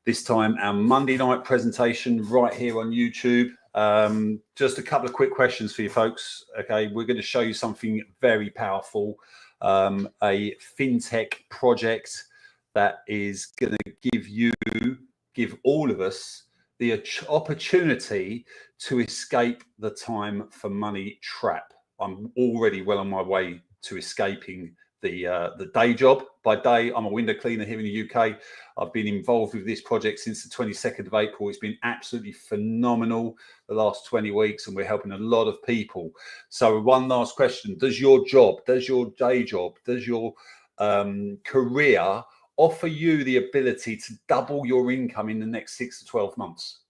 This time our Monday night presentation right here on YouTube. Just a couple of quick questions for you folks. Okay, we're going to show you something very powerful, a fintech project that is going to give all of us the opportunity to escape the time for money trap. I'm already well on my way to escaping the day job. By day, I'm a window cleaner here in the UK. I've been involved with this project since the 22nd of April. It's been absolutely phenomenal the last 20 weeks, and we're helping a lot of people. So one last question: does your job, does your day job, does your career offer you the ability to double your income in the next 6 to 12 months?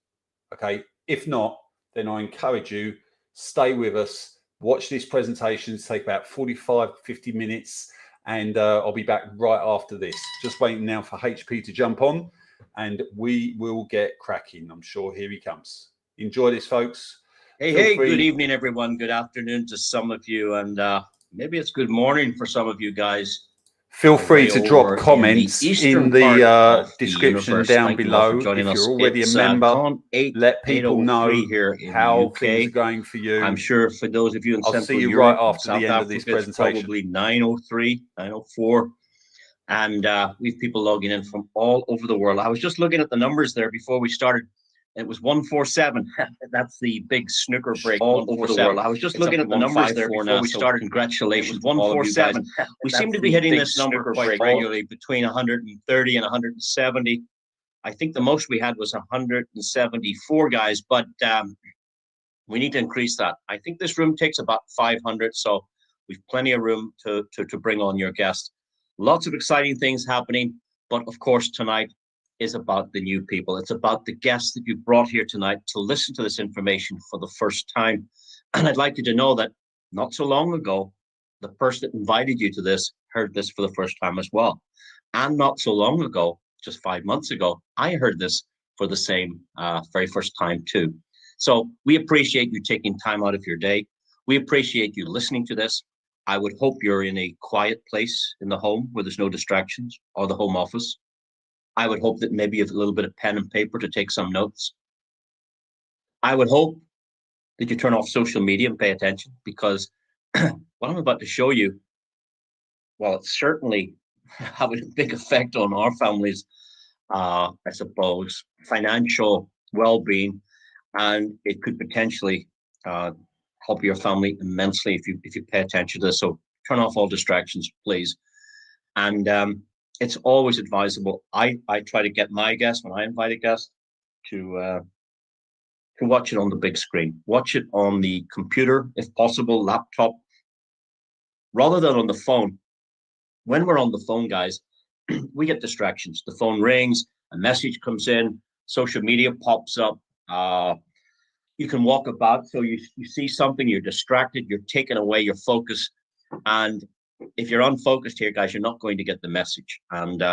Okay, if not, then I encourage you, stay with us, watch this presentation. It's take about 45 50 minutes, and I'll be back right after this. Just waiting now for HP to jump on, and we will get cracking. I'm sure. Here he comes. Enjoy this, folks. Hey, good evening, everyone. Good afternoon to some of you, and maybe it's good morning for some of you guys. Feel free to drop comments in the description down below. If you're already a member, let people know how things are going for you. I'm sure for those of you in Central Europe, right after the end of this presentation, probably 9:03, 9:04, and we have people logging in from all over the world. I was just looking at the numbers there before we started. It was 147. That's the big snooker break all over the world. I was just looking at the numbers there before we started. Congratulations, 147. We seem to be hitting this number quite regularly, between 130 and 170. I think the most we had was 174 guys, but we need to increase that. I think this room takes about 500, so we've plenty of room to bring on your guests. Lots of exciting things happening, but of course tonight is about the new people. It's about the guests that you brought here tonight to listen to this information for the first time. And I'd like you to know that not so long ago, the person that invited you to this heard this for the first time as well. And not so long ago, just 5 months ago, I heard this for the same very first time too. So we appreciate you taking time out of your day. We appreciate you listening to this. I would hope you're in a quiet place in the home where there's no distractions, or the home office. I would hope that maybe you have a little bit of pen and paper to take some notes. I would hope that you turn off social media and pay attention, because what I'm about to show you, well, it's certainly having a big effect on our families, I suppose, financial well-being, and it could potentially help your family immensely if you pay attention to this. So turn off all distractions, please. And it's always advisable. I try to get my guests, when I invite a guest, to watch it on the big screen. Watch it on the computer, if possible, laptop, rather than on the phone. When we're on the phone, guys, we get distractions. The phone rings, a message comes in, social media pops up. You can walk about, so you see something, you're distracted, you're taken away your focus, and if you're unfocused here, guys, you're not going to get the message. And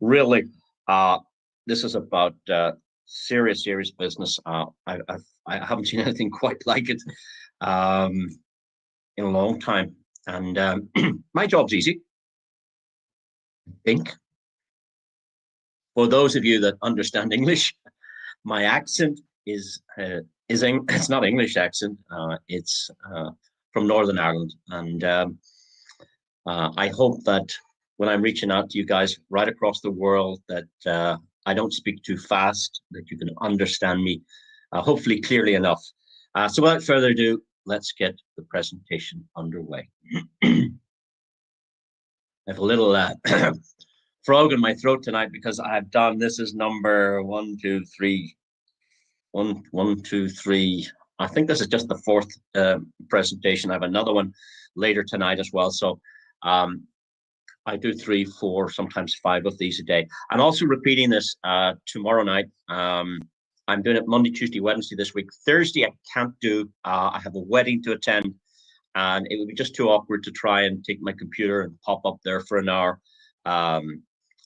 really, this is about serious business. I haven't seen anything quite like it in a long time. And my job's easy, I think. For those of you that understand English, my accent is it's not English accent. It's from Northern Ireland, and I hope that when I'm reaching out to you guys right across the world, that I don't speak too fast, that you can understand me, hopefully clearly enough. So without further ado, let's get the presentation underway. I have a little frog in my throat tonight because I've done, this is number 1, 2, 3. I think this is just the 4th presentation. I have another one later tonight as well. So I do 3, 4, sometimes 5 of these a day. I'm also repeating this tomorrow night. I'm doing it Monday, Tuesday, Wednesday this week. Thursday, I can't do. I have a wedding to attend, and it would be just too awkward to try and take my computer and pop up there for an hour.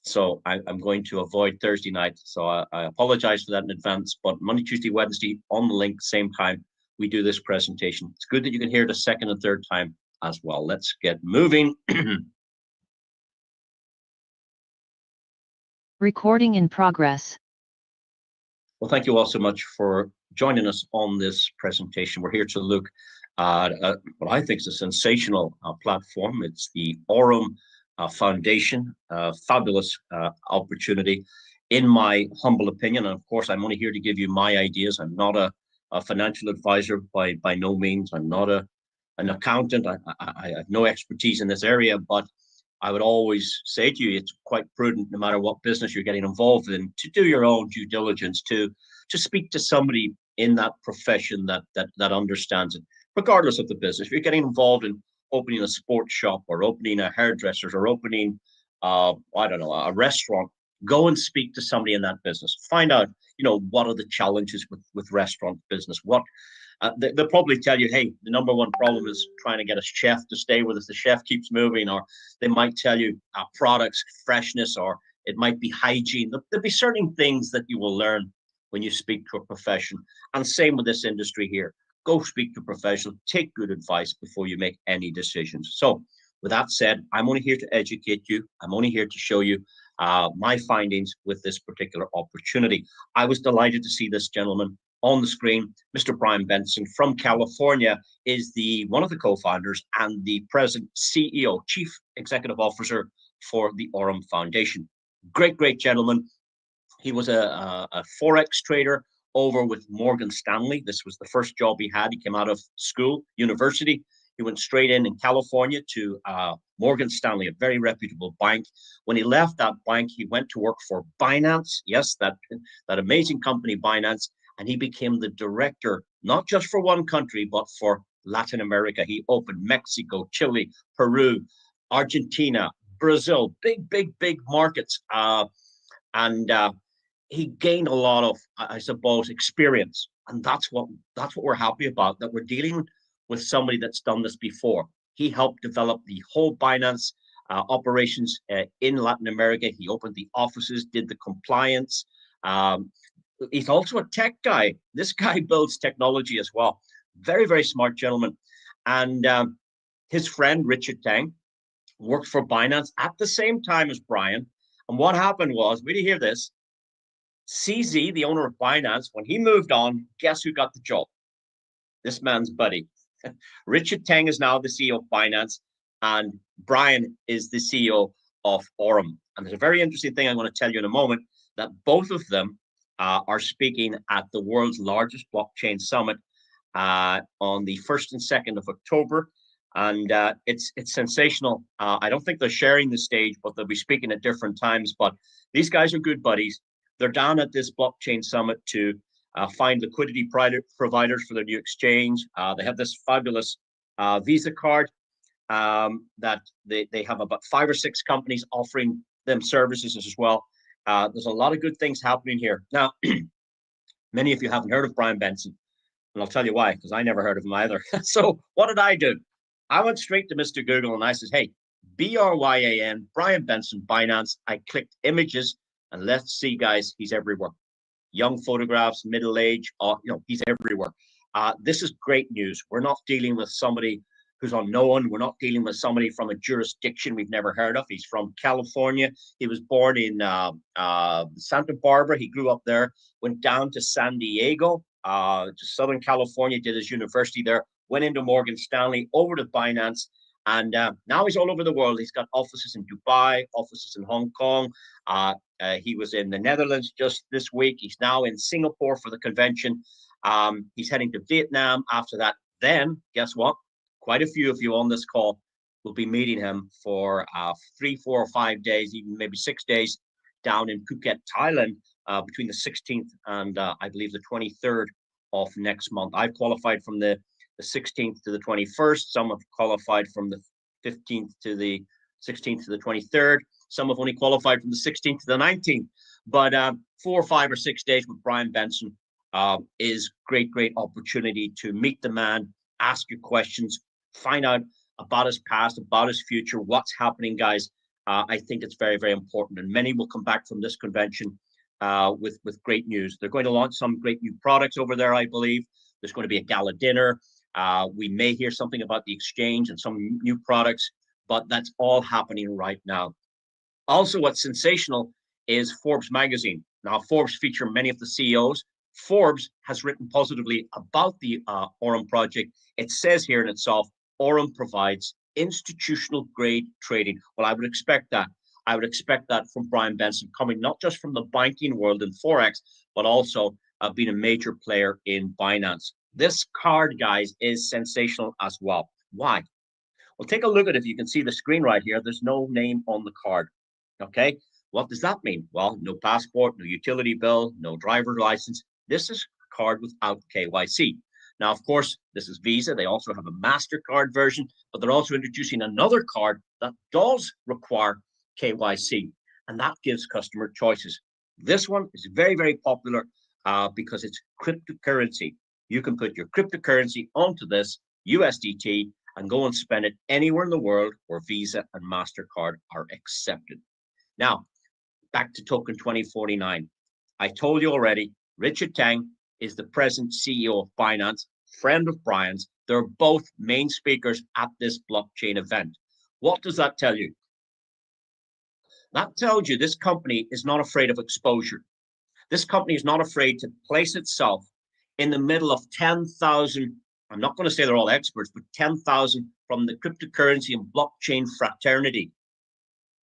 So I'm going to avoid Thursday night. So I apologize for that in advance. But Monday, Tuesday, Wednesday, on the link, same time, we do this presentation. It's good that you can hear it a second and third time as well. Let's get moving. Recording in progress. Well, thank you all so much for joining us on this presentation. We're here to look at what I think is a sensational platform. It's the AURUM Foundation, fabulous opportunity, in my humble opinion. And of course, I'm only here to give you my ideas. I'm not a financial advisor by no means. I'm not an accountant. I have no expertise in this area, but I would always say to you, it's quite prudent, no matter what business you're getting involved in, to do your own due diligence, to speak to somebody in that profession that understands it, regardless of the business. If you're getting involved in opening a sports shop, or opening a hairdresser's, or opening, I don't know, a restaurant, go and speak to somebody in that business. Find out, what are the challenges with restaurant business? They'll probably tell you, hey, the number one problem is trying to get a chef to stay with us. The chef keeps moving. Or they might tell you products, freshness, or it might be hygiene. There'll be certain things that you will learn when you speak to a profession. And same with this industry here. Go speak to a professional, take good advice before you make any decisions. So with that said, I'm only here to educate you. I'm only here to show you my findings with this particular opportunity. I was delighted to see this gentleman on the screen. Mr. Brian Benson from California is one of the co-founders and the present CEO, Chief Executive Officer for the AURUM Foundation. Great gentleman. He was a Forex trader over with Morgan Stanley. This was the first job he had. He came out of school, university. He went straight in California to Morgan Stanley, a very reputable bank. When he left that bank, he went to work for Binance. Yes, that amazing company, Binance. And he became the director, not just for one country, but for Latin America. He opened Mexico, Chile, Peru, Argentina, Brazil, big markets. And he gained a lot of, I suppose, experience. And that's what we're happy about, that we're dealing with somebody that's done this before. He helped develop the whole Binance operations in Latin America. He opened the offices, did the compliance. He's also a tech guy. This guy builds technology as well. Very smart gentleman. And his friend, Richard Tang, worked for Binance at the same time as Brian. And what happened was, wait to hear this, CZ, the owner of Binance, when he moved on, guess who got the job? This man's buddy. Richard Tang is now the CEO of Binance, and Brian is the CEO of AURUM. And there's a very interesting thing I'm going to tell you in a moment, that both of them are speaking at the world's largest blockchain summit on the 1st and 2nd of October. And it's sensational. I don't think they're sharing the stage, but they'll be speaking at different times. But these guys are good buddies. They're down at this blockchain summit to find liquidity providers for their new exchange. They have this fabulous Visa card that they have about 5 or 6 companies offering them services as well. There's a lot of good things happening here. Now, many of you haven't heard of Brian Benson, and I'll tell you why, because I never heard of him either. So what did I do? I went straight to Mr. Google and I said, hey, B-R-Y-A-N, Brian Benson, Binance. I clicked images, and let's see, guys, he's everywhere. Young photographs, middle age, he's everywhere. This is great news. We're not dealing with somebody who's unknown. We're not dealing with somebody from a jurisdiction we've never heard of. He's from California. He was born in Santa Barbara. He grew up there, went down to San Diego, to Southern California, did his university there, went into Morgan Stanley, over to Binance, and now he's all over the world. He's got offices in Dubai, offices in Hong Kong. He was in the Netherlands just this week. He's now in Singapore for the convention. He's heading to Vietnam after that. Then, guess what? Quite a few of you on this call will be meeting him for 3, 4, or 5 days, even maybe 6 days, down in Phuket, Thailand, between the 16th and I believe the 23rd of next month. I've qualified from the 16th to the 21st. Some have qualified from the 15th to the 16th to the 23rd. Some have only qualified from the 16th to the 19th. But 4, 5, or 6 days with Brian Benson is great opportunity to meet the man, ask your questions, find out about his past, about his future, what's happening, guys. I think it's very important, and many will come back from this convention with great news. They're going to launch some great new products over there, I believe. There's going to be a gala dinner. We may hear something about the exchange and some new products, but that's all happening right now. Also, what's sensational is Forbes magazine. Now, Forbes feature many of the CEOs. Forbes has written positively about the AURUM project. It says here in itself, AURUM provides institutional grade trading. Well, I would expect that. I would expect that from Brian Benson, coming not just from the banking world in Forex, but also being a major player in Binance. This card, guys, is sensational as well. Why? Well, take a look at it. If you can see the screen right here, there's no name on the card. Okay. What does that mean? Well, no passport, no utility bill, no driver license. This is a card without KYC. Now, of course, this is Visa. They also have a MasterCard version, but they're also introducing another card that does require KYC, and that gives customer choices. This one is very, very popular because it's cryptocurrency. You can put your cryptocurrency onto this USDT and go and spend it anywhere in the world where Visa and MasterCard are accepted. Now, back to token 2049. I told you already, Richard Tang is the present CEO of Binance, friend of Brian's. They're both main speakers at this blockchain event. What does that tell you? That tells you this company is not afraid of exposure. This company is not afraid to place itself in the middle of 10,000, I'm not going to say they're all experts, but 10,000 from the cryptocurrency and blockchain fraternity.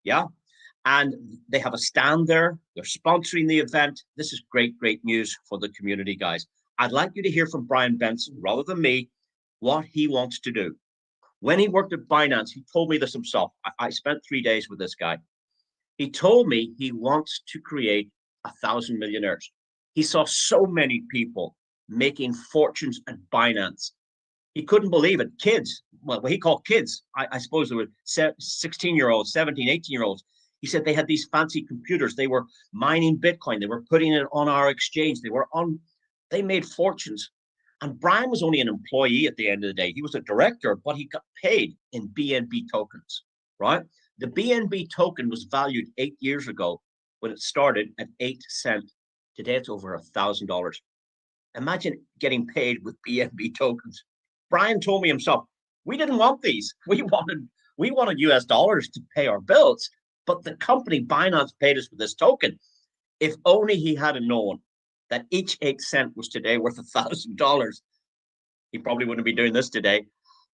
Yeah. And they have a stand there. They're sponsoring the event. This is great, great news for the community, guys. I'd like you to hear from Brian Benson, rather than me, what he wants to do. When he worked at Binance, he told me this himself. I spent 3 days with this guy. He told me he wants to create 1,000 millionaires. He saw so many people making fortunes at Binance. He couldn't believe it. Kids, well, what he called kids, I suppose they were 16-year-olds, 17, 18-year-olds. He said they had these fancy computers. They were mining Bitcoin. They were putting it on our exchange. They made fortunes. And Brian was only an employee at the end of the day. He was a director, but he got paid in BNB tokens, right? The BNB token was valued 8 years ago when it started at 8 cents. Today, it's over $1,000. Imagine getting paid with BNB tokens. Brian told me himself, we didn't want these. We wanted US dollars to pay our bills. But the company Binance paid us with this token. If only he had known that each 8 cents was today worth $1,000, he probably wouldn't be doing this today.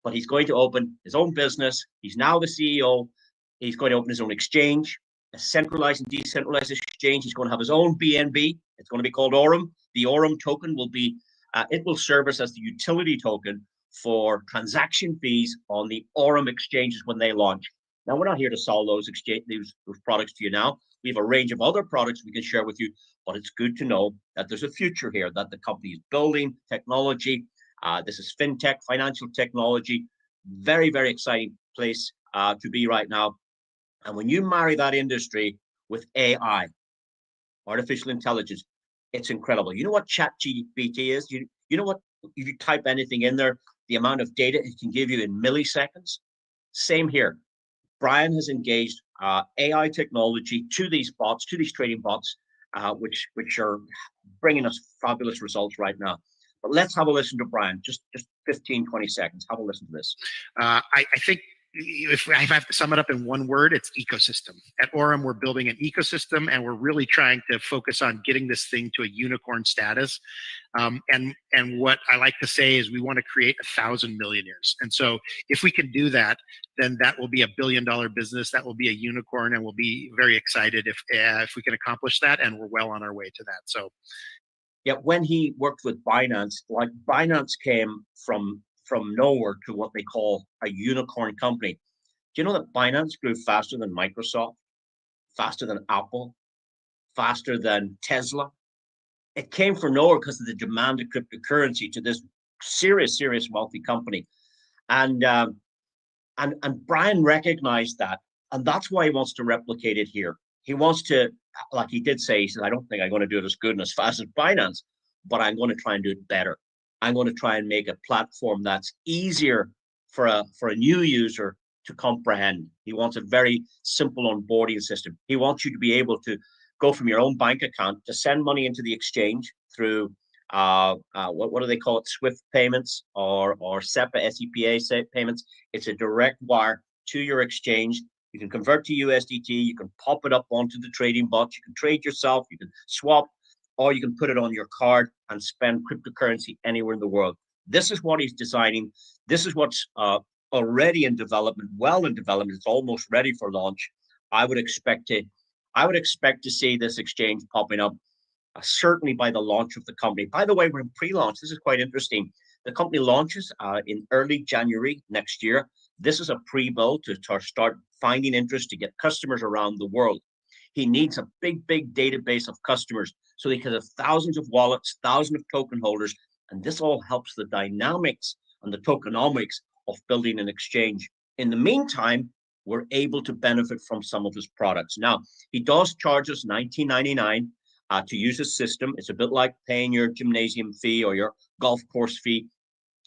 But he's going to open his own business. He's now the CEO. He's going to open his own exchange, a centralized and decentralized exchange. He's going to have his own BNB. It's going to be called AURUM. The AURUM token will be, it will serve as the utility token for transaction fees on the AURUM exchanges when they launch. Now, we're not here to sell those products to you now. We have a range of other products we can share with you, but it's good to know that there's a future here, that the company is building technology. This is fintech, financial technology, very, very exciting place to be right now. And when you marry that industry with AI, artificial intelligence, it's incredible. You know what ChatGPT is? You know what, if you type anything in there, the amount of data it can give you in milliseconds? Same here. Brian has engaged AI technology to these bots, to these trading bots, which are bringing us fabulous results right now. But let's have a listen to Brian, just 15, 20 seconds. Have a listen to this. I think if I have to sum it up in one word, it's ecosystem. At AURUM, we're building an ecosystem, and we're really trying to focus on getting this thing to a unicorn status. And what I like to say is we want to create 1,000 millionaires. And so if we can do that, then that will be $1 billion business. That will be a unicorn, and we'll be very excited if we can accomplish that. And we're well on our way to that. So, yeah, when he worked with Binance, like Binance came from nowhere to what they call a unicorn company. Do you know that Binance grew faster than Microsoft, faster than Apple, faster than Tesla? It came from nowhere because of the demand of cryptocurrency to this serious wealthy company. And Brian recognized that, and that's why he wants to replicate it here. He wants to, like he did say, he said, I don't think I'm going to do it as good and as fast as Binance, but I'm going to try and do it better. I'm going to try and make a platform that's easier for a new user to comprehend. He wants a very simple onboarding system. He wants you to be able to go from your own bank account to send money into the exchange through what do they call it? SWIFT payments or SEPA payments. It's a direct wire to your exchange. You can convert to USDT. You can pop it up onto the trading bot. You can trade yourself. You can swap, or you can put it on your card and spend cryptocurrency anywhere in the world. This is what he's designing. This is what's already in development, well in development. It's almost ready for launch. I would expect to see this exchange popping up certainly by the launch of the company. By the way, we're in pre-launch. This is quite interesting. The company launches in early January next year. This is a pre-build to start finding interest, to get customers around the world. He needs a big database of customers so he can have thousands of wallets, thousands of token holders, and this all helps the dynamics and the tokenomics of building an exchange. In the meantime, we're able to benefit from some of his products. Now, he does charge us $19.99 to use his system. It's a bit like paying your gymnasium fee or your golf course fee.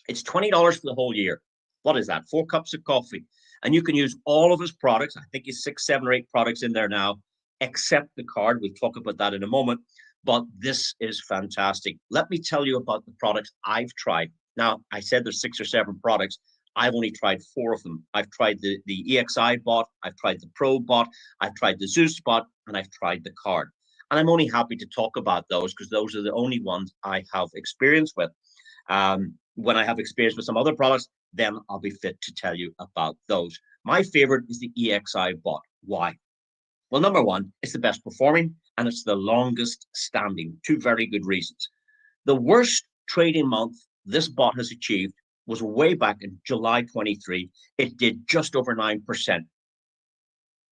It's $20 for the whole year. What is that? 4 cups of coffee. And you can use all of his products. I think he's 6, 7, or 8 products in there now, except the card. We'll talk about that in a moment. But this is fantastic. Let me tell you about the products I've tried. Now, I said there's 6 or 7 products. I've only tried 4 of them. I've tried the EXI bot, I've tried the Pro bot, I've tried the Zeus bot, and I've tried the card. And I'm only happy to talk about those because those are the only ones I have experience with. When I have experience with some other products, then I'll be fit to tell you about those. My favorite is the EXI bot. Why? Well, number one, it's the best performing and it's the longest standing. 2 very good reasons. The worst trading month this bot has achieved was way back in July 23. It did just over 9%,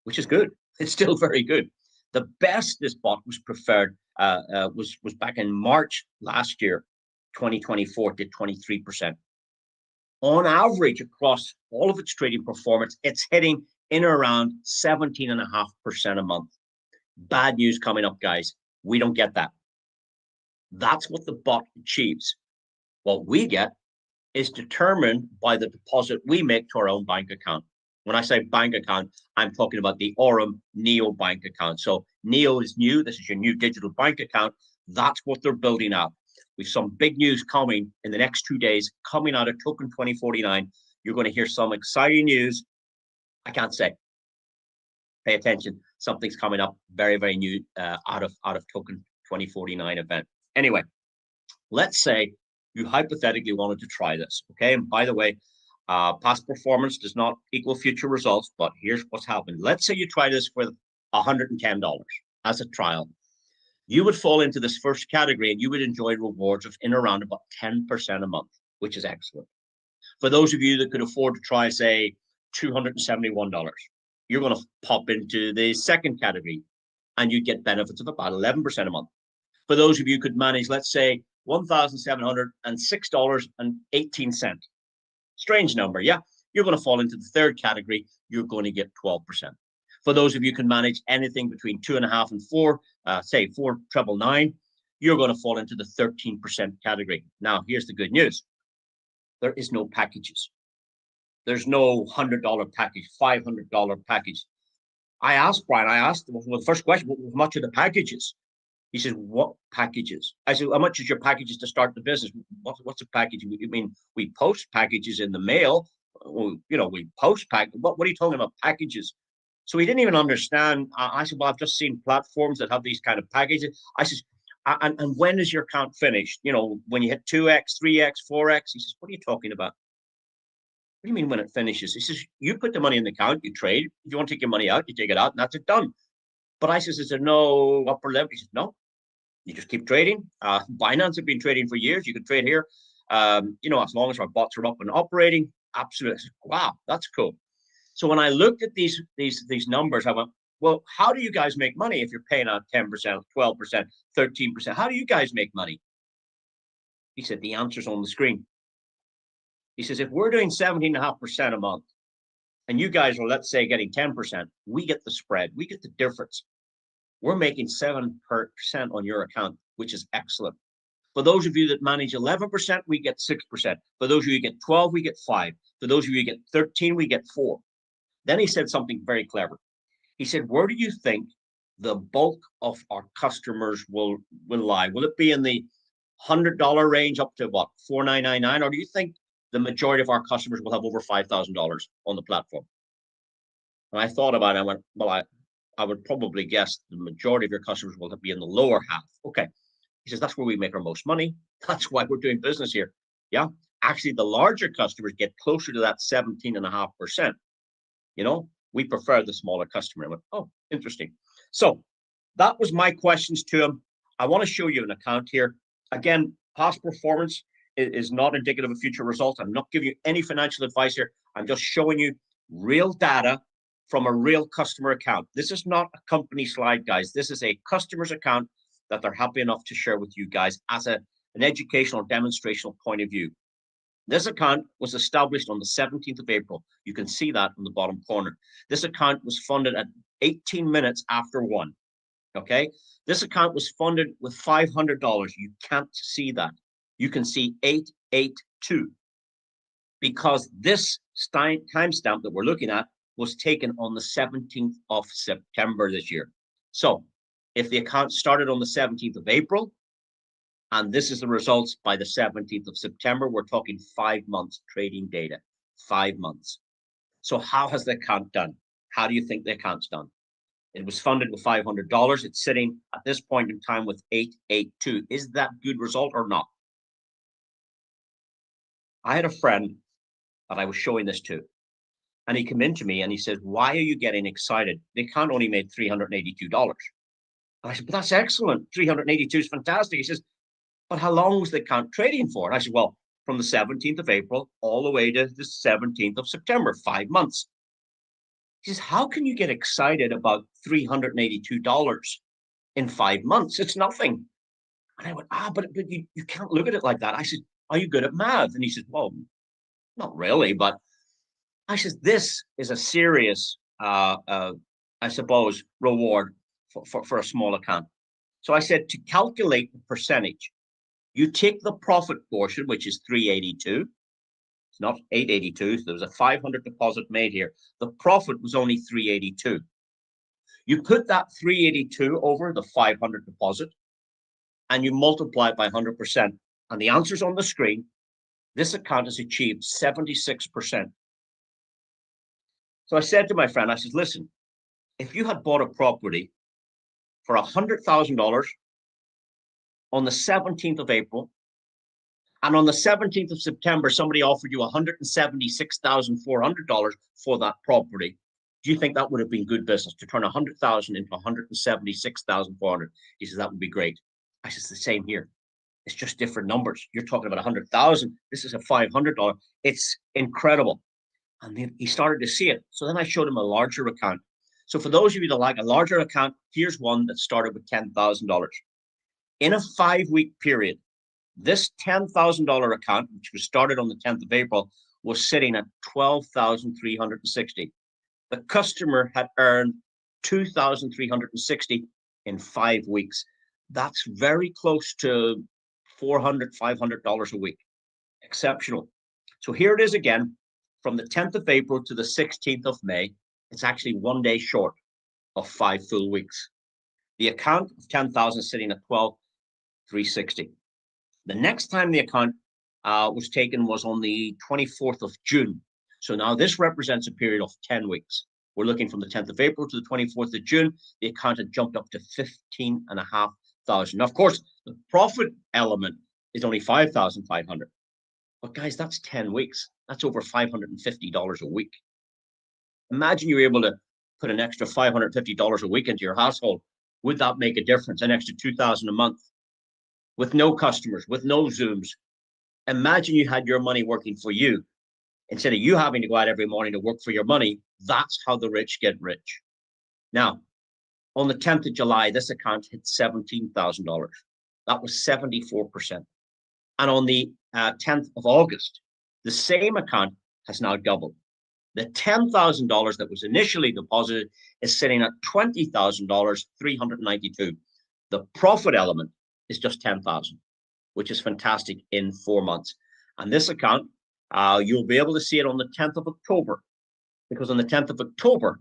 which is good. It's still very good. The best this bot was preferred was back in March last year, 2024, did 23%. On average, across all of its trading performance, it's hitting in around 17.5% a month. Bad news coming up, guys. We don't get that. That's what the bot achieves. What we get is determined by the deposit we make to our own bank account. When I say bank account, I'm talking about the AURUM Neo bank account. So Neo is new. This is your new digital bank account. That's what they're building out. We've some big news coming in the next 2 days, coming out of Token 2049. You're going to hear some exciting news. I can't say. Pay attention. Something's coming up very, very new out of Token 2049 event. Anyway, let's say you hypothetically wanted to try this, okay? And by the way, past performance does not equal future results, but here's what's happened. Let's say you try this for $110 as a trial. You would fall into this first category and you would enjoy rewards of in around about 10% a month, which is excellent. For those of you that could afford to try, say, $271, you're going to pop into the second category and you get benefits of about 11% a month. For those of you who could manage, let's say, $1,706.18. Strange number, yeah? You're going to fall into the third category. You're going to get 12%. For those of you who can manage anything between 2.5 and 4, say 4,999, you're going to fall into the 13% category. Now, here's the good news. There is no packages. There's no $100 package, $500 package. I asked Brian, well, the first question, how much are the packages? He said, what packages? I said, how much is your packages to start the business? What's a package? I mean, we post packages in the mail. You know, we post pack. What are you talking about, packages? So he didn't even understand. I said, well, I've just seen platforms that have these kind of packages. I said, and when is your account finished? You know, when you hit 2x, 3x, 4x? He says, what are you talking about? What do you mean when it finishes? He says, you put the money in the account, you trade. If you want to take your money out, you take it out, and that's it, done. But I says, is there no upper limit? He says, no. You just keep trading. Binance have been trading for years. You can trade here, you know, as long as our bots are up and operating. Absolutely. Wow, that's cool. So when I looked at these numbers, I went, well, how do you guys make money if you're paying out 10%, 12%, 13%? How do you guys make money? He said, the answer's on the screen. He says, if we're doing 17.5% a month, and you guys are, let's say, getting 10%, we get the spread. We get the difference. We're making 7% on your account, which is excellent. For those of you that manage 11%, we get 6%. For those of you who get 12, we get 5. For those of you who get 13, we get 4. Then he said something very clever. He said, where do you think the bulk of our customers will lie? Will it be in the $100 range up to what, $4,999? Or do you think the majority of our customers will have over $5,000 on the platform? And I thought about it. I went, well, I would probably guess the majority of your customers will be in the lower half. Okay. He says, that's where we make our most money. That's why we're doing business here. Yeah. Actually, the larger customers get closer to that 17.5%. You know, we prefer the smaller customer. I went, oh, interesting. So that was my questions to him. I want to show you an account here. Again, past performance is not indicative of future results. I'm not giving you any financial advice here. I'm just showing you real data from a real customer account. This is not a company slide, guys. This is a customer's account that they're happy enough to share with you guys as an educational demonstrational point of view. This account was established on the 17th of April. You can see that in the bottom corner. This account was funded at 18 minutes after 1. Okay. This account was funded with $500. You can't see that. You can see 882 because this timestamp that we're looking at was taken on the 17th of September this year. So if the account started on the 17th of April, and this is the results by the 17th of September, we're talking 5 months trading data, 5 months. So how has the account done? How do you think the account's done? It was funded with $500. It's sitting at this point in time with 882. Is that good result or not? I had a friend that I was showing this to, and he came in to me and he said, why are you getting excited? The account only made $382. I said, but that's excellent. 382 is fantastic. He says, but how long was the account trading for? And I said, well, from the 17th of April all the way to the 17th of September, 5 months. He says, how can you get excited about $382 in 5 months? It's nothing. And I went, but you can't look at it like that. I said, are you good at math? And he said, well, not really, but I said, this is a serious, I suppose, reward for a small account. So I said, to calculate the percentage, you take the profit portion, which is 382. It's not 882. So there was a 500 deposit made here. The profit was only 382. You put that 382 over the 500 deposit, and you multiply it by 100%. And the answer's on the screen. This account has achieved 76%. So I said to my friend, I said, listen, if you had bought a property for $100,000 on the 17th of April, and on the 17th of September, somebody offered you $176,400 for that property, do you think that would have been good business to turn 100,000 into 176,400? He says, that would be great. I said, it's the same here. It's just different numbers. You're talking about 100,000. This is a $500. It's incredible. And then he started to see it. So then I showed him a larger account. So for those of you that like a larger account, here's one that started with $10,000. In a 5-week period, this $10,000 account, which was started on the 10th of April, was sitting at $12,360. The customer had earned $2,360 in 5 weeks. That's very close to $400, $500 a week. Exceptional. So here it is again, from the 10th of April to the 16th of May. It's actually 1 day short of 5 full weeks. The account of 10,000 sitting at 12,360. The next time the account was taken was on the 24th of June. So now this represents a period of 10 weeks. We're looking from the 10th of April to the 24th of June. The account had jumped up to 15,500. Now, of course, the profit element is only 5,500. But guys, that's 10 weeks. That's over $550 a week. Imagine you were able to put an extra $550 a week into your household. Would that make a difference? An extra $2,000 a month with no customers, with no Zooms. Imagine you had your money working for you instead of you having to go out every morning to work for your money. That's how the rich get rich. Now, on the 10th of July, this account hit $17,000. That was 74%. And on the 10th of August, the same account has now doubled. The $10,000 that was initially deposited is sitting at $20,392. The profit element is just 10,000, which is fantastic in 4 months. And this account, you'll be able to see it on the 10th of October, because on the 10th of October,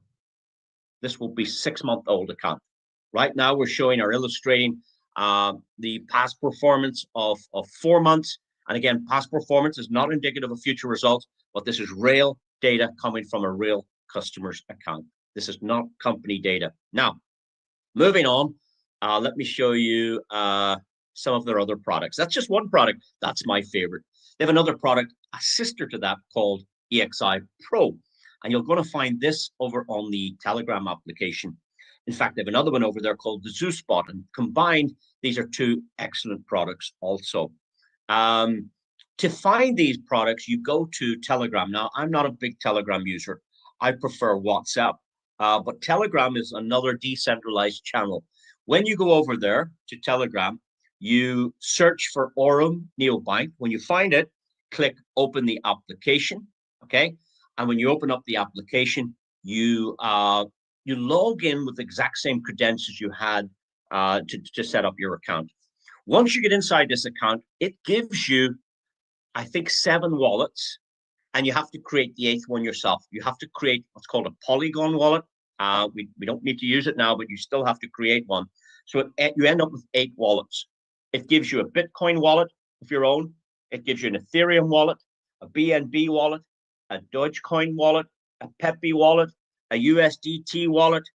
this will be 6-month-old account. Right now, we're showing or illustrating the past performance of 4 months. And again, past performance is not indicative of future results, but this is real data coming from a real customer's account. This is not company data. Now, moving on, let me show you some of their other products. That's just one product. That's my favorite. They have another product, a sister to that, called EXI Pro. And you're going to find this over on the Telegram application. In fact, they have another one over there called the ZooSpot. And combined, these are two excellent products also. To find these products, you go to Telegram. Now, I'm not a big Telegram user. I prefer WhatsApp. But Telegram is another decentralized channel. When you go over there to Telegram, you search for AURUM Neobank. When you find it, click open the application, okay? And when you open up the application, you log in with the exact same credentials you had to set up your account. Once you get inside this account, it gives you, I think, 7 wallets, and you have to create the 8th one yourself. You have to create what's called a Polygon wallet. We don't need to use it now, but you still have to create one. So you end up with 8 wallets. It gives you a Bitcoin wallet of your own. It gives you an Ethereum wallet, a BNB wallet, a Dogecoin wallet, a Pepe wallet, a USDT wallet,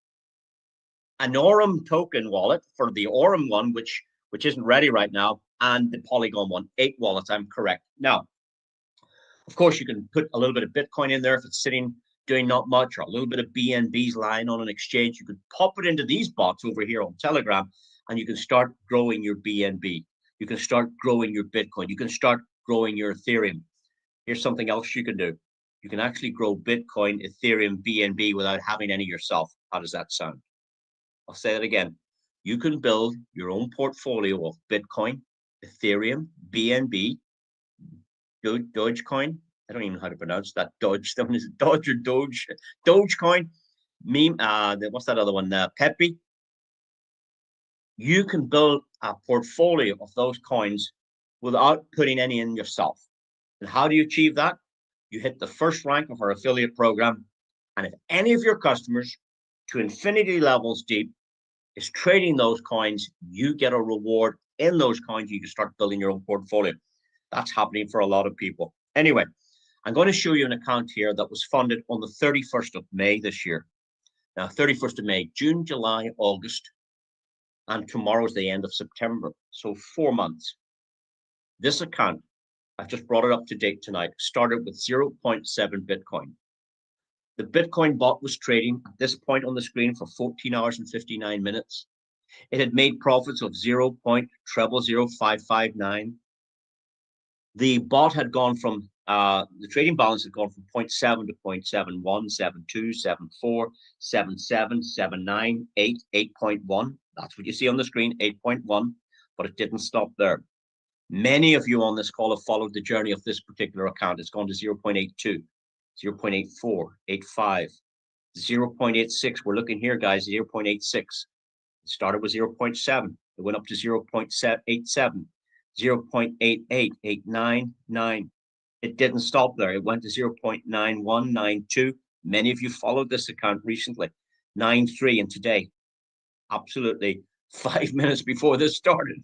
an AURUM token wallet for the AURUM one, which isn't ready right now, and the Polygon one. 8 wallets, I'm correct. Now, of course, you can put a little bit of Bitcoin in there if it's sitting doing not much, or a little bit of BNBs lying on an exchange. You could pop it into these bots over here on Telegram, and you can start growing your BNB. You can start growing your Bitcoin. You can start growing your Ethereum. Here's something else you can do. You can actually grow Bitcoin, Ethereum, BNB without having any yourself. How does that sound? I'll say that again. You can build your own portfolio of Bitcoin, Ethereum, BNB, Dogecoin. I don't even know how to pronounce that. Doge. Is it Doge or Doge? Dogecoin. Meme. What's that other one? Pepe. You can build a portfolio of those coins without putting any in yourself. And how do you achieve that? You hit the first rank of our affiliate program. And if any of your customers to infinity levels deep is trading those coins, you get a reward in those coins. You can start building your own portfolio. That's happening for a lot of people. Anyway, I'm going to show you an account here that was funded on the 31st of May this year. Now, 31st of May, June, July, August, and tomorrow is the end of September. So 4 months. This account, I've just brought it up to date tonight, started with 0.7 Bitcoin. The Bitcoin bot was trading at this point on the screen for 14 hours and 59 minutes. It had made profits of 0.000559. The bot had gone from, the trading balance had gone from 0.7 to 0.71, 72, 74, 77, 79, 8, 8.1. That's what you see on the screen, 8.1, but it didn't stop there. Many of you on this call have followed the journey of this particular account. It's gone to 0.82, 0.84, 85, 0.86. We're looking here, guys, 0.86. It started with 0.7. It went up to 0.87, 0.88, 899. It didn't stop there. It went to 0.9192. Many of you followed this account recently. 93, and today, absolutely 5 minutes before this started,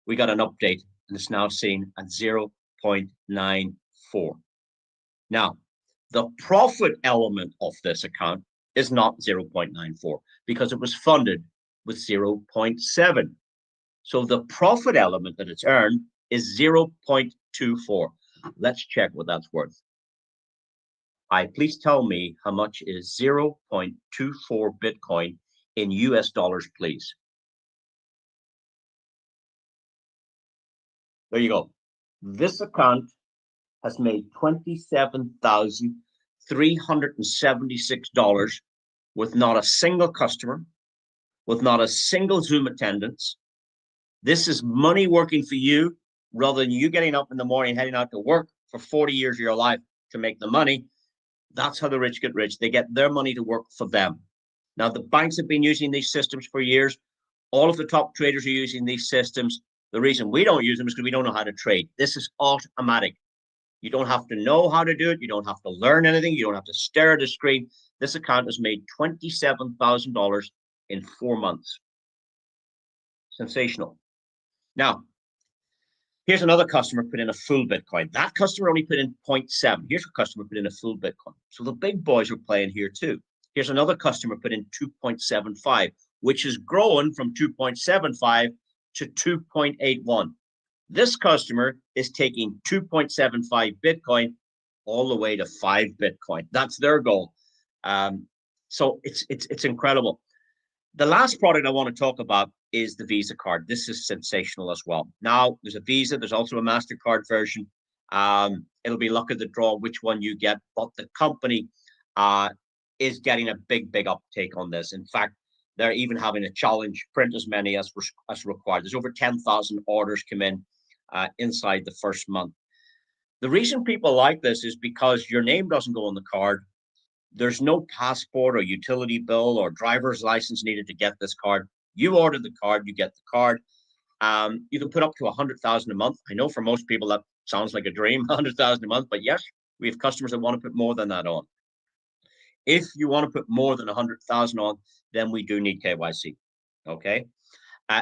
we got an update, and it's now seen at 0.94. Now, the profit element of this account is not 0.94 because it was funded with 0.7. So the profit element that it's earned is 0.24. Let's check what that's worth. Please tell me how much is 0.24 Bitcoin in US dollars, please. There you go. This account has made $27,376 with not a single customer, with not a single Zoom attendance. This is money working for you rather than you getting up in the morning, heading out to work for 40 years of your life to make the money. That's how the rich get rich. They get their money to work for them. Now, the banks have been using these systems for years. All of the top traders are using these systems. The reason we don't use them is because we don't know how to trade. This is automatic. You don't have to know how to do it. You don't have to learn anything. You don't have to stare at a screen. This account has made $27,000 in 4 months. Sensational. Now, here's another customer put in a full Bitcoin. That customer only put in 0.7. Here's a customer put in a full Bitcoin. So the big boys are playing here too. Here's another customer put in 2.75, which is growing from 2.75 to 2.81. This customer is taking 2.75 Bitcoin all the way to 5 Bitcoin. That's their goal. So it's incredible. The last product I want to talk about is the Visa card. This is sensational as well. Now, there's a Visa, there's also a MasterCard version. It'll be luck of the draw which one you get, but the company is getting a big uptake on this. In fact, they're even having a challenge, print as many as required. There's over 10,000 orders come in inside the first month. The reason people like this is because your name doesn't go on the card. There's no passport or utility bill or driver's license needed to get this card. You order the card, you get the card. You can put up to 100,000 a month. I know for most people that sounds like a dream, 100,000 a month, but yes, we have customers that want to put more than that on. If you want to put more than 100,000 on, then we do need KYC. Okay.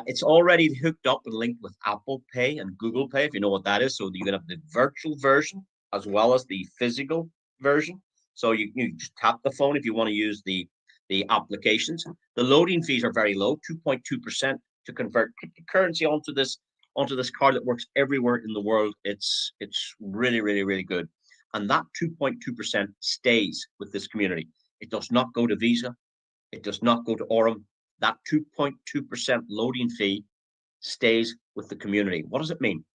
It's already hooked up and linked with Apple Pay and Google Pay, if you know what that is. So you can have the virtual version as well as the physical version. So you just tap the phone if you want to use the applications. The loading fees are very low, 2.2% to convert cryptocurrency onto this card that works everywhere in the world. It's really good. And that 2.2% stays with this community. It does not go to Visa. It does not go to AURUM. That 2.2% loading fee stays with the community. What does it mean?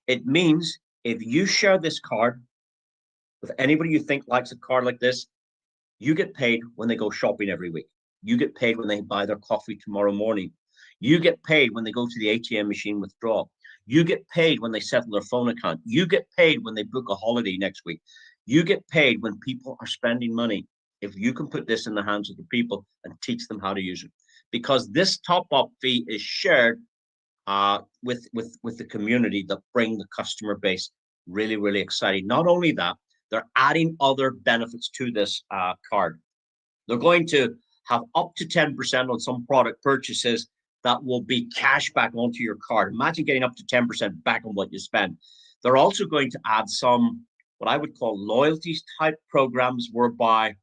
It means if you share this card with anybody you think likes a card like this, you get paid when they go shopping every week. You get paid when they buy their coffee tomorrow morning. You get paid when they go to the ATM machine withdraw. You get paid when they settle their phone account. You get paid when they book a holiday next week. You get paid when people are spending money. If you can put this in the hands of the people and teach them how to use it. Because this top-up fee is shared with the community that bring the customer base. Really exciting. Not only that, they're adding other benefits to this card. They're going to have up to 10% on some product purchases that will be cash back onto your card. Imagine getting up to 10% back on what you spend. They're also going to add some, what I would call loyalties type programs, whereby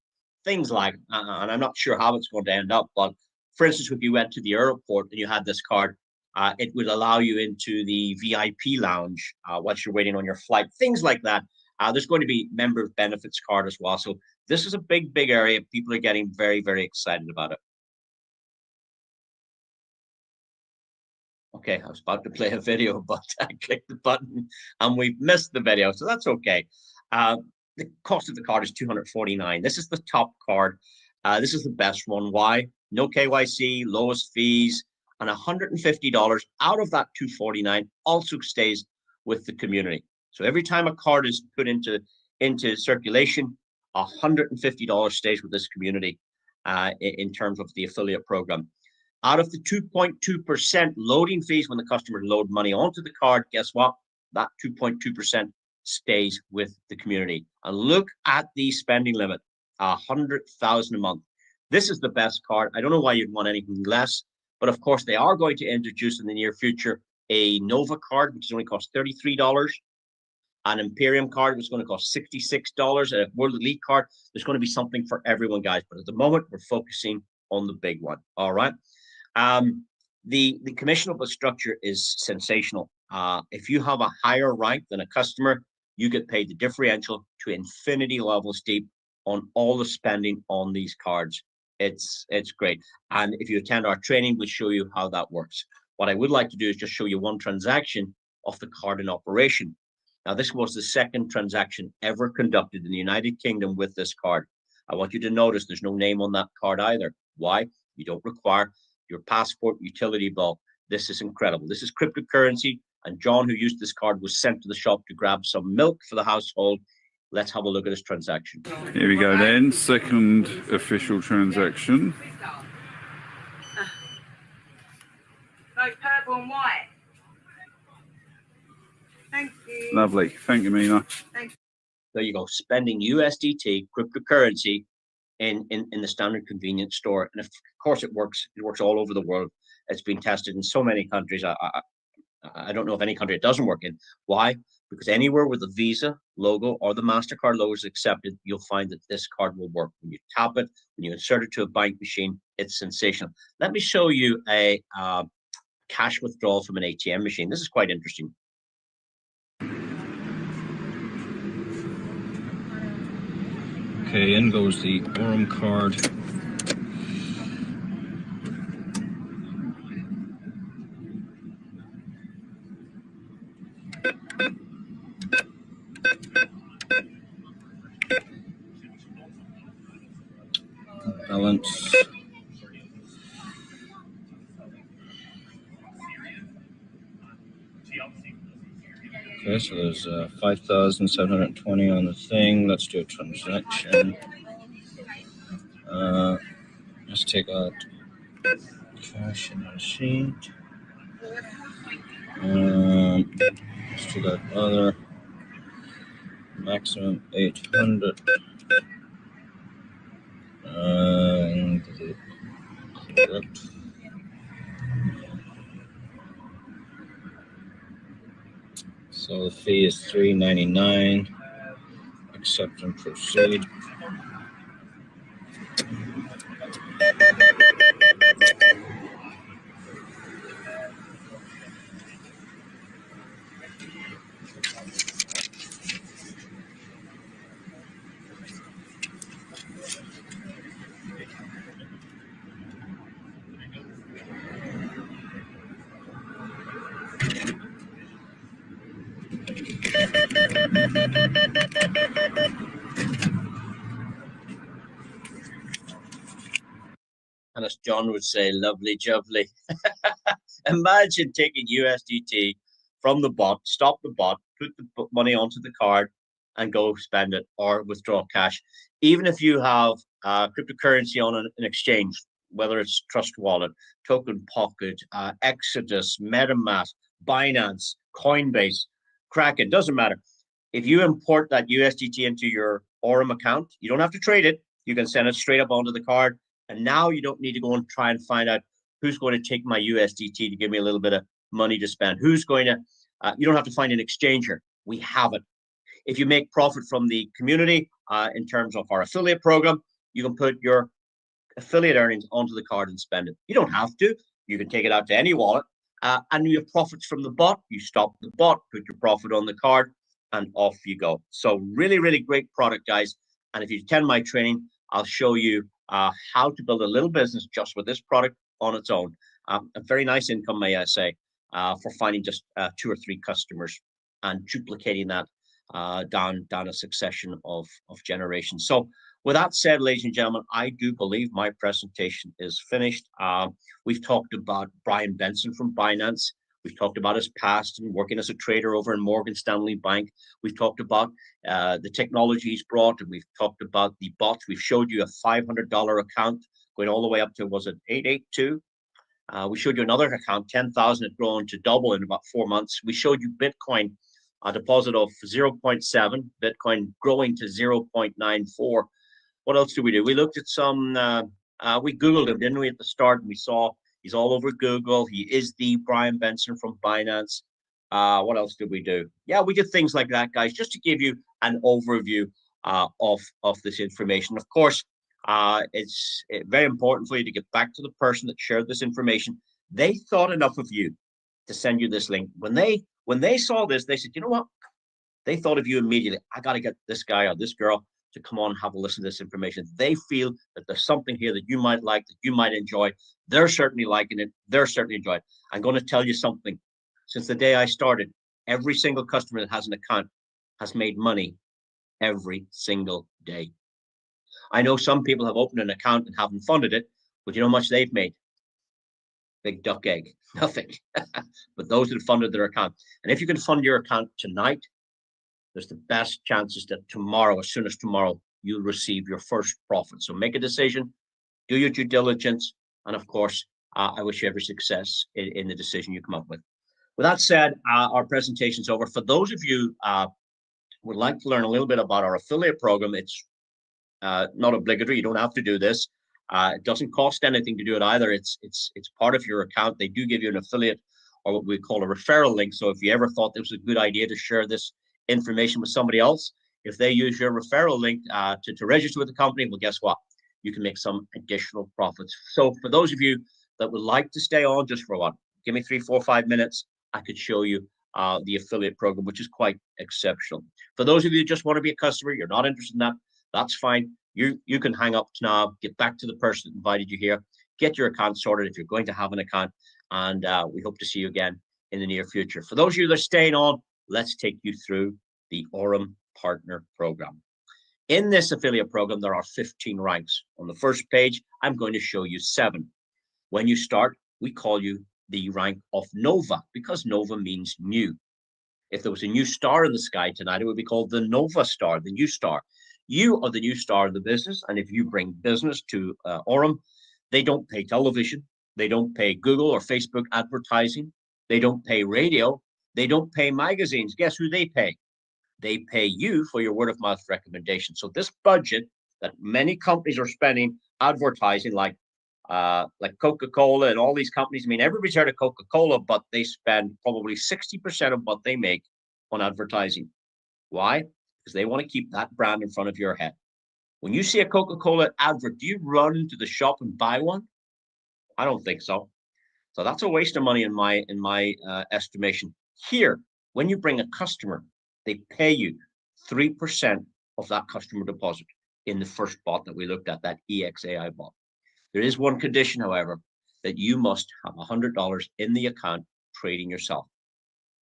things like, and I'm not sure how it's going to end up, but for instance, if you went to the airport and you had this card, it would allow you into the VIP lounge once you're waiting on your flight, things like that. There's going to be member benefits card as well. So this is a big area. People are getting very excited about it. Okay, I was about to play a video, but I clicked the button and we've missed the video, so that's okay. The cost of the card is $249. This is the top card. This is the best one. Why? No KYC, lowest fees, and $150 out of that $249 also stays with the community. So every time a card is put into circulation, $150 stays with this community in terms of the affiliate program. Out of the 2.2% loading fees when the customers load money onto the card, guess what? That 2.2% stays with the community. And look at the spending limit, $100,000 a month. This is the best card. I don't know why you'd want anything less, but of course they are going to introduce in the near future a Nova card, which is only cost $33. An Imperium card, which is going to cost $66. A World Elite card, there's going to be something for everyone, guys. But at the moment, we're focusing on the big one. All right. The commissionable structure is sensational. If you have a higher rank than a customer, you get paid the differential to infinity levels deep on all the spending on these cards. It's great. And if you attend our training, we'll show you how that works. What I would like to do is just show you one transaction of the card in operation. Now, this was the second transaction ever conducted in the United Kingdom with this card. I want you to notice there's no name on that card either. Why? You don't require your passport, utility bill. This is incredible. This is cryptocurrency. And John, who used this card, was sent to the shop to grab some milk for the household. Let's have a look at this transaction. Here we go then. Second official transaction. No, purple and white. Thank you. Lovely. Thank you, Mina. Thanks. There you go. Spending USDT cryptocurrency in the standard convenience store. And of course it works. It works all over the world. It's been tested in so many countries. I don't know of any country it doesn't work in. Why? Because anywhere where the Visa logo or the MasterCard logo is accepted, you'll find that this card will work. When you tap it, when you insert it to a bank machine, it's sensational. Let me show you a cash withdrawal from an ATM machine. This is quite interesting. Okay, in goes the AURUM card. Balance. Okay, so there's 5,720 on the thing. Let's do a transaction. Let's take out cash and receipt. Let's take out other. Maximum 800. And correct. So the fee is $3.99. Accept and proceed. And as John would say, lovely jubbly. Imagine taking USDT from the bot, stop the bot, put the money onto the card and go spend it or withdraw cash. Even if you have cryptocurrency on an exchange, whether it's Trust Wallet, Token Pocket, Exodus, MetaMask, Binance, Coinbase, Kraken, doesn't matter. If you import that USDT into your AURUM account, you don't have to trade it. You can send it straight up onto the card. And now you don't need to go and try and find out who's going to take my USDT to give me a little bit of money to spend. Who's going to, you don't have to find an exchanger. We have it. If you make profit from the community in terms of our affiliate program, you can put your affiliate earnings onto the card and spend it. You don't have to. You can take it out to any wallet. And you have profits from the bot. You stop the bot, put your profit on the card, and off you go. So really, really great product, guys. And if you attend my training, I'll show you how to build a little business just with this product on its own. A very nice income, may I say, for finding just 2 or 3 customers and duplicating that down a succession of generations. So with that said, ladies and gentlemen, I do believe my presentation is finished. We've talked about Brian Benson from Binance. We've talked about his past and working as a trader over in Morgan Stanley Bank. We've talked about the technology he's brought, and we've talked about the bots. We've showed you a $500 account going all the way up to, was it 882? We showed you another account, 10,000 had grown to double in about 4 months. We showed you Bitcoin, a deposit of 0.7, Bitcoin growing to 0.94. What else did we do? We looked at some, we Googled him, didn't we, at the start, and we saw he's all over Google. He is the Brian Benson from Binance. What else did we do? Yeah, we did things like that, guys, just to give you an overview of this information. Of course, it's very important for you to get back to the person that shared this information. They thought enough of you to send you this link. When they saw this, they said, you know what? They thought of you immediately. I got to get this guy or this girl to come on and have a listen to this information. They feel that there's something here that you might like, that you might enjoy. They're certainly liking it. They're certainly enjoying it. I'm going to tell you something. Since the day I started, every single customer that has an account has made money every single day. I know some people have opened an account and haven't funded it, but you know how much they've made? Big duck egg, nothing. But those that have funded their account. And if you can fund your account tonight, there's the best chances that tomorrow, as soon as tomorrow, you'll receive your first profit. So make a decision, do your due diligence, and of course, I wish you every success in the decision you come up with. With that said, our presentation's over. For those of you would like to learn a little bit about our affiliate program, it's not obligatory. You don't have to do this. It doesn't cost anything to do it either. It's part of your account. They do give you an affiliate or what we call a referral link. So if you ever thought it was a good idea to share this information with somebody else, if they use your referral link to register with the company, well, guess what? You can make some additional profits. So for those of you that would like to stay on just for what, give me 3, 4, 5 minutes, I could show you the affiliate program, which is quite exceptional. For those of you who just want to be a customer, you're not interested in that, that's fine. You can hang up now, get back to the person that invited you here, get your account sorted if you're going to have an account, and we hope to see you again in the near future. For those of you that are staying on, let's take you through the AURUM Partner Program. In this affiliate program, there are 15 ranks. On the first page, I'm going to show you 7. When you start, we call you the rank of Nova, because Nova means new. If there was a new star in the sky tonight, it would be called the Nova Star, the new star. You are the new star of the business, and if you bring business to AURUM, they don't pay television, they don't pay Google or Facebook advertising, they don't pay radio, they don't pay magazines. Guess who they pay? They pay you for your word of mouth recommendation. So this budget that many companies are spending advertising, like Coca-Cola and all these companies, I mean, everybody's heard of Coca-Cola, but they spend probably 60% of what they make on advertising. Why? Because they want to keep that brand in front of your head. When you see a Coca-Cola advert, do you run to the shop and buy one? I don't think so. So that's a waste of money in my estimation. Here, when you bring a customer, they pay you 3% of that customer deposit in the first bot that we looked at, that EXAI bot. There is one condition, however, that you must have $100 in the account trading yourself.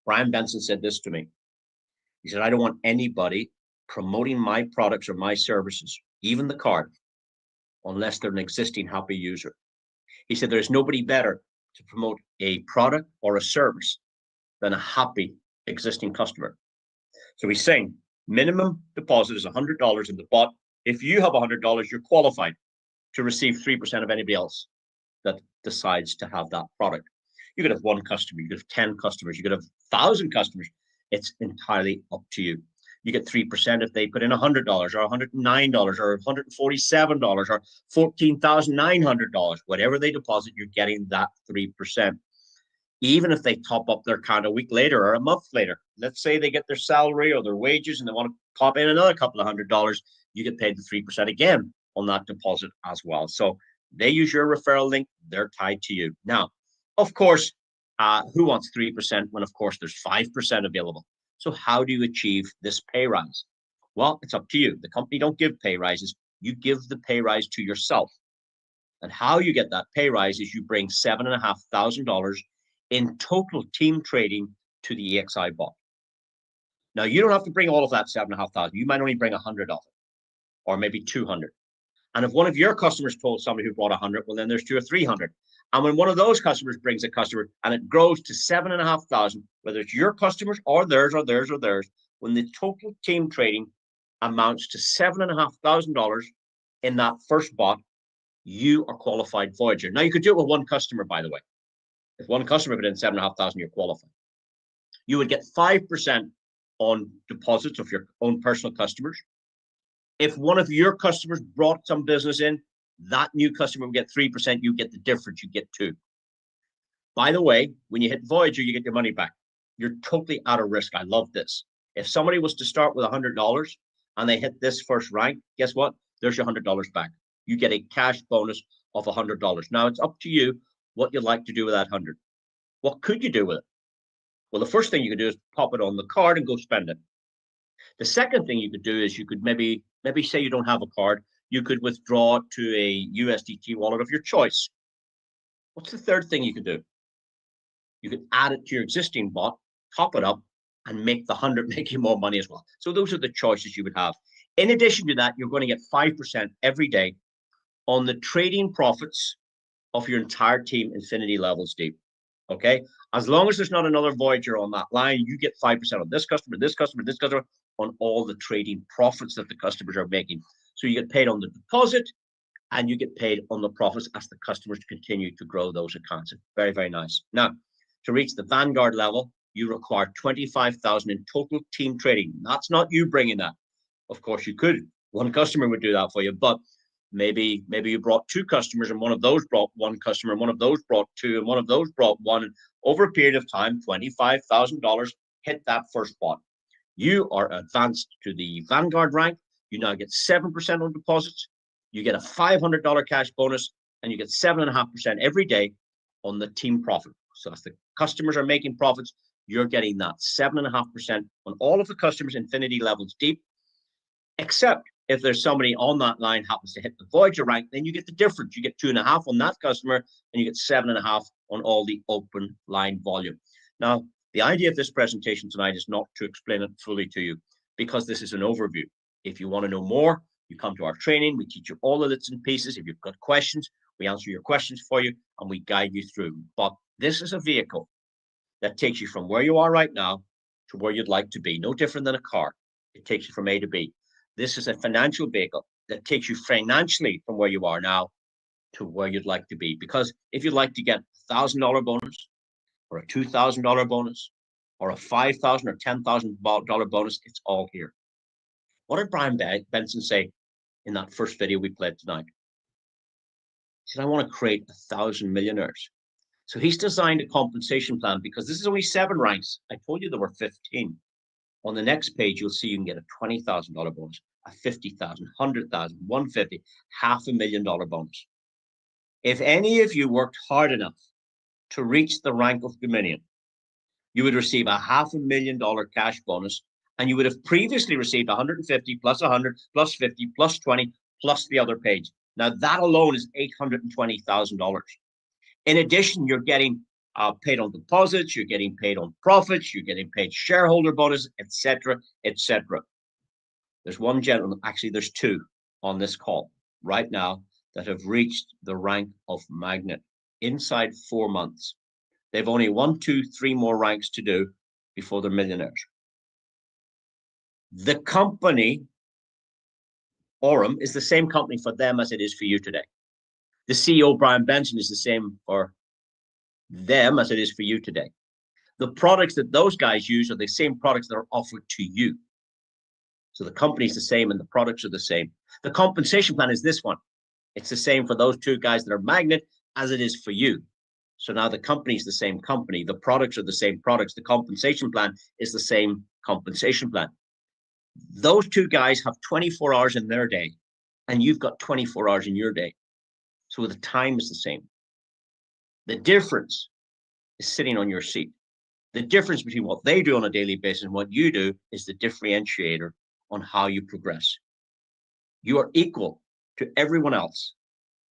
Brian Benson said this to me. He said, I don't want anybody promoting my products or my services, even the card, unless they're an existing happy user. He said, there's nobody better to promote a product or a service than a happy existing customer. So he's saying minimum deposit is $100 in the bot. If you have $100, you're qualified to receive 3% of anybody else that decides to have that product. You could have 1 customer, you could have 10 customers, you could have 1,000 customers. It's entirely up to you. You get 3% if they put in $100 or $109 or $147 or $14,900. Whatever they deposit, you're getting that 3%. Even if they top up their account a week later or a month later, let's say they get their salary or their wages and they want to pop in another couple of $100, you get paid the 3% again on that deposit as well. So they use your referral link, they're tied to you. Now, of course, who wants 3% when, of course, there's 5% available? So how do you achieve this pay rise? Well, it's up to you. The company don't give pay rises. You give the pay rise to yourself. And how you get that pay rise is you bring $7,500 in total team trading to the EXI bot. Now, you don't have to bring all of that $7,500. You might only bring 100 of it, or maybe 200. And if one of your customers told somebody who brought 100, well, then there's 200 or 300. And when one of those customers brings a customer and it grows to 7,500, whether it's your customers or theirs or theirs or theirs, when the total team trading amounts to $7,500 in that first bot, you are qualified Voyager. Now, you could do it with 1 customer, by the way. If 1 customer put in 7,500, you're qualified. You would get 5% on deposits of your own personal customers. If one of your customers brought some business in, that new customer will get 3%. You get the difference. You get 2. By the way, when you hit Voyager, you get your money back. You're totally out of risk. I love this. If somebody was to start with $100 and they hit this first rank, guess what? There's your $100 back. You get a cash bonus of $100. Now, it's up to you what you'd like to do with that 100. What could you do with it? Well, the first thing you could do is pop it on the card and go spend it. The second thing you could do is you could maybe say you don't have a card, you could withdraw it to a USDT wallet of your choice. What's the third thing you could do? You could add it to your existing bot, top it up, and make the 100 make you more money as well. So those are the choices you would have. In addition to that, you're going to get 5% every day on the trading profits of your entire team infinity levels deep. Okay, as long as there's not another Voyager on that line, you get 5% on this customer, this customer, this customer, on all the trading profits that the customers are making. So you get paid on the deposit and you get paid on the profits as the customers continue to grow those accounts. Very, very nice. Now, to reach the Vanguard level, you require 25,000 in total team trading. That's not you bringing that. Of course, you could. 1 customer would do that for you, but Maybe you brought 2 customers, and one of those brought 1 customer, and one of those brought 2, and one of those brought 1. And over a period of time, $25,000 hit that first pot. You are advanced to the Vanguard rank. You now get 7% on deposits. You get a $500 cash bonus, and you get 7.5% every day on the team profit. So if the customers are making profits, you're getting that 7.5% on all of the customers infinity levels deep, except if there's somebody on that line happens to hit the Voyager rank, then you get the difference. You get 2.5 on that customer, and you get 7.5 on all the open line volume. Now, the idea of this presentation tonight is not to explain it fully to you, because this is an overview. If you want to know more, you come to our training. We teach you all the bits and pieces. If you've got questions, we answer your questions for you, and we guide you through. But this is a vehicle that takes you from where you are right now to where you'd like to be. No different than a car. It takes you from A to B. This is a financial vehicle that takes you financially from where you are now to where you'd like to be. Because if you'd like to get a $1,000 bonus, or a $2,000 bonus, or a $5,000 or $10,000 bonus, it's all here. What did Brian Benson say in that first video we played tonight? He said, I want to create 1,000 millionaires. So he's designed a compensation plan, because this is only 7 ranks. I told you there were 15. On the next page, you'll see you can get a $20,000 bonus, a $50,000, $100,000, $150,000, $500,000 bonus. If any of you worked hard enough to reach the rank of Dominion, you would receive a $500,000 cash bonus, and you would have previously received 150 plus 100 plus 50 plus 20 plus the other page. Now that alone is $820,000. In addition, you're getting paid on deposits, you're getting paid on profits, you're getting paid shareholder bonus, etc., etc. There's one gentleman, actually there's 2 on this call right now that have reached the rank of Magnet inside 4 months. They've only 1, 2, 3 more ranks to do before they're millionaires. The company, AURUM, is the same company for them as it is for you today. The CEO, Brian Benson, is the same for them as it is for you today. The products that those guys use are the same products that are offered to you. So the company's the same and the products are the same. The compensation plan is this one. It's the same for those 2 guys that are Magnet as it is for you. So now the company's the same company. The products are the same products. The compensation plan is the same compensation plan. Those 2 guys have 24 hours in their day, and you've got 24 hours in your day. So the time is the same. The difference is sitting on your seat. The difference between what they do on a daily basis and what you do is the differentiator on how you progress. You are equal to everyone else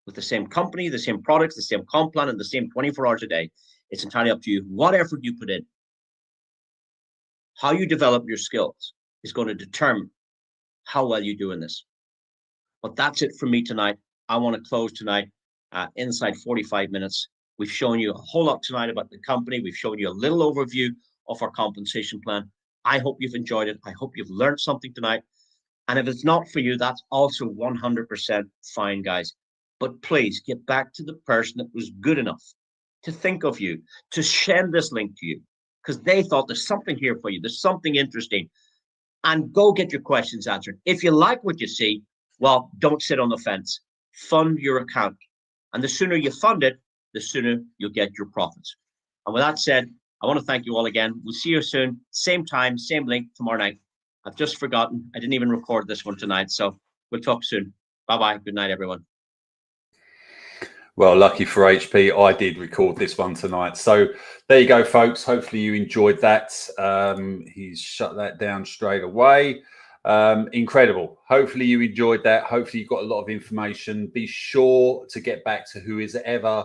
with the same company, the same products, the same comp plan, and the same 24 hours a day. It's entirely up to you what effort you put in. How you develop your skills is going to determine how well you do in this. But that's it for me tonight. I want to close tonight inside 45 minutes. We've shown you a whole lot tonight about the company. We've shown you a little overview of our compensation plan. I hope you've enjoyed it. I hope you've learned something tonight. And if it's not for you, that's also 100% fine, guys. But please get back to the person that was good enough to think of you, to send this link to you, because they thought there's something here for you. There's something interesting. And go get your questions answered. If you like what you see, well, don't sit on the fence. Fund your account. And the sooner you fund it, the sooner you'll get your profits. And with that said, I want to thank you all again. We'll see you soon. Same time, same link tomorrow night. I've just forgotten. I didn't even record this one tonight. So we'll talk soon. Bye-bye. Good night, everyone. Well, lucky for HP, I did record this one tonight. So there you go, folks. Hopefully you enjoyed that. He's shut that down straight away. Incredible. Hopefully you enjoyed that. Hopefully you got a lot of information. Be sure to get back to who is ever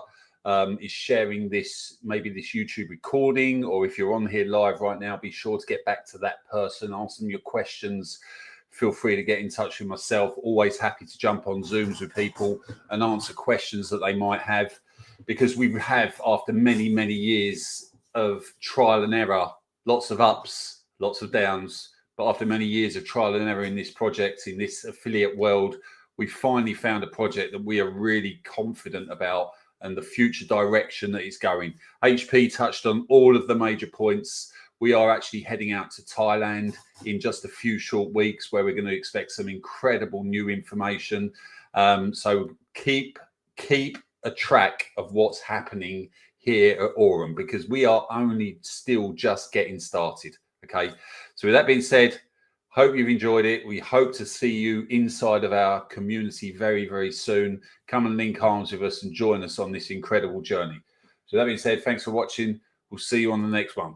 is sharing this, maybe this YouTube recording, or if you're on here live right now, be sure to get back to that person, ask them your questions. Feel free to get in touch with myself. Always happy to jump on Zooms with people and answer questions that they might have, because we have, after many, many years of trial and error, lots of ups, lots of downs, but after many years of trial and error in this project, in this affiliate world, we finally found a project that we are really confident about and the future direction that it's going. HP touched on all of the major points. we are actually heading out to Thailand in just a few short weeks, where we're going to expect some incredible new information. So keep a track of what's happening here at AURUM, because we are only still just getting started. Okay, so with that being said, hope you've enjoyed it. We hope to see you inside of our community very, very soon. Come and link arms with us and join us on this incredible journey. So that being said, thanks for watching. We'll see you on the next one.